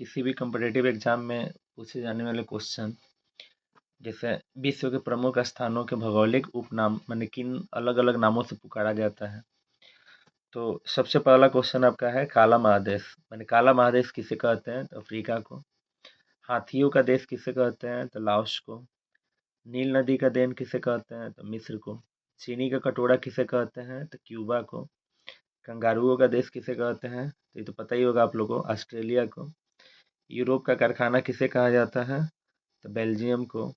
किसी भी competitive exam में पूछे जाने वाले क्वेश्चन, जैसे विश्व के प्रमुख स्थानों के भौगोलिक उपनाम माने किन अलग अलग नामों से पुकारा जाता है। तो सबसे पहला क्वेश्चन आपका है काला महादेश, माने काला महादेश किसे कहते हैं? तो अफ्रीका को। हाथियों का देश किसे कहते हैं? तो लाओस को। नील नदी का देन किसे कहते हैं? तो मिस्र को। चीनी का कटोरा किसे कहते हैं? तो क्यूबा को। कंगारुओं का देश किसे कहते हैं? तो ये तो पता ही होगा आप लोगों को, ऑस्ट्रेलिया को। यूरोप का कारखाना किसे कहा जाता है? तो बेल्जियम को।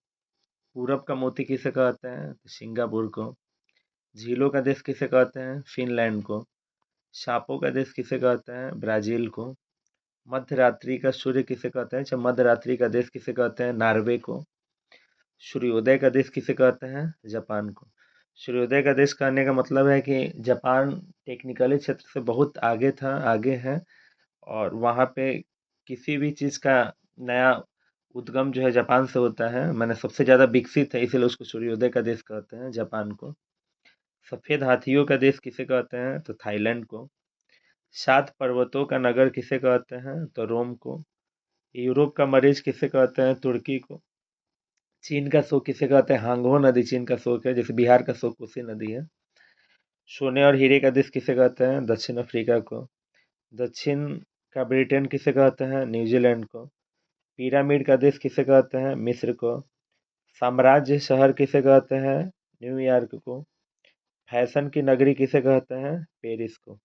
पूरब का मोती किसे कहते हैं? तो सिंगापुर को। झीलों का देश किसे कहते हैं? फिनलैंड को। सांपों का देश किसे कहते हैं? ब्राजील को। मध्य रात्रि का सूर्य किसे कहते हैं? अच्छा, मध्य रात्रि का देश किसे कहते हैं? नॉर्वे को। सूर्योदय का देश किसे कहते हैं? जापान को। सूर्योदय का देश कहने का मतलब है कि जापान टेक्निकली क्षेत्र से बहुत आगे था, आगे है, और वहाँ पे किसी भी चीज़ का नया उद्गम जो है जापान से होता है, मैंने सबसे ज़्यादा विकसित है, इसीलिए उसको सूर्योदय का देश कहते हैं, जापान को। सफ़ेद हाथियों का देश किसे कहते हैं? तो थाईलैंड को। 7 पर्वतों का नगर किसे कहते हैं? तो रोम को। यूरोप का मरीज किसे कहते हैं? तुर्की को। चीन का शोक किसे कहते हैं? हांगहो नदी चीन का शोक है, जैसे बिहार का शोक कोसी नदी है। सोने और हीरे का देश किसे कहते हैं? दक्षिण अफ्रीका को। दक्षिण का ब्रिटेन किसे कहते हैं? न्यूजीलैंड को। पिरामिड का देश किसे कहते हैं? मिस्र को। साम्राज्य शहर किसे कहते हैं? न्यूयॉर्क को। फैशन की नगरी किसे कहते हैं? पेरिस को।